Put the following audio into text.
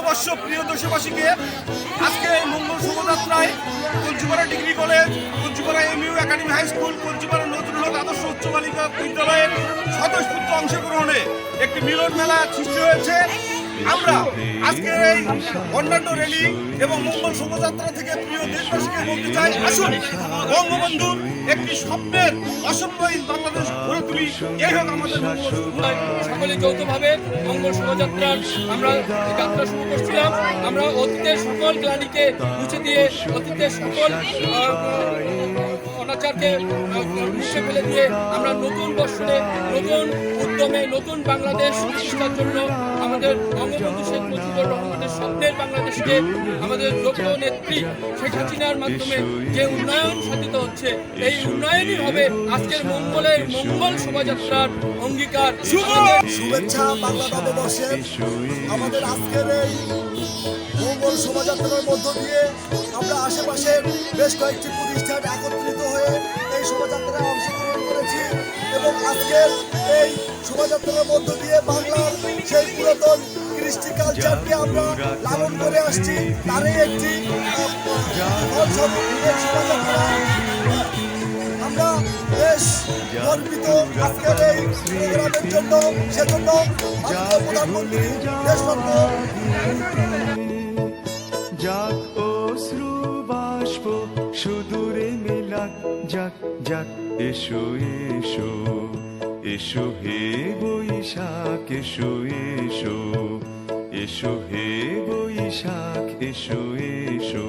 অবশ্য প্রিয় দেশবাসীকে আজকে এই মঙ্গল শোভাযাত্রায় Kanchipara degree college, Kanchipara MU academy high school, কঞ্চিপাড়া নজরুল আদর্শ উচ্চ বালিকা বিদ্যালয়ের স্বতঃস্ফূর্ত অংশগ্রহণে একটি মিলন মেলা সৃষ্টি হয়েছে। আমরা আজকের এই অন্যান্য র্যালি এবং মঙ্গল শোভাযাত্রা থেকে প্রিয় দেশবাসীকে বলতে চাই, আসুন বঙ্গবন্ধুর একটি স্বপ্নের অসম্ভব বাংলাদেশ গড়ে তুলি। এই হোক আমাদের সকলে যৌথভাবে মঙ্গল শোভাযাত্রার আমরা যাত্রা শুরু করছিলাম। আমরা অতীতের সকল গ্লানিকে মুছে দিয়ে, অতীতের সকল অনাচারকে মুছে ফেলে দিয়ে আমরা নতুন বর্ষে নতুন উদ্যমে নতুন বাংলাদেশ প্রতিষ্ঠার জন্য আমাদের বঙ্গবন্ধু শেখ মুজিবুর রহমানের স্বপ্নের বাংলাদেশকে আমাদের যোগ্য নেত্রী শেখ হাসিনার মাধ্যমে যে উন্নয়ন সাধিত হচ্ছে, এই উন্নয়নই হবে আজকের মঙ্গল শোভাযাত্রার অঙ্গীকার। শুভেচ্ছা বাংলা নববর্ষে। আমাদের আজকের এই মঙ্গল শোভাযাত্রার মধ্য দিয়ে আমরা আশেপাশের বেশ কয়েকটি প্রতিষ্ঠান একত্রিত হয়ে এই শোভাযাত্রায় অংশগ্রহণ করেছি এবং আজকের এই শোভাযাত্রার মধ্য দিয়ে বাংলার সেই পুরাতন কৃষ্টি কালচারকে আমরা লালন করে আসছি, তারই একটি শোভাযাত্রা। আমরা বেশ গর্বিত আজকের এই প্রোগ্রামের জন্য, সেজন্য মাননীয় প্রধানমন্ত্রী দেশরত্ন যাক অশ্রু বাষ্প সুদূরে মিলাক, যাক যাক এসো এসো এসো হে বৈশাখ, এসো এসো এসো হে বৈশাখ, এসো এসো।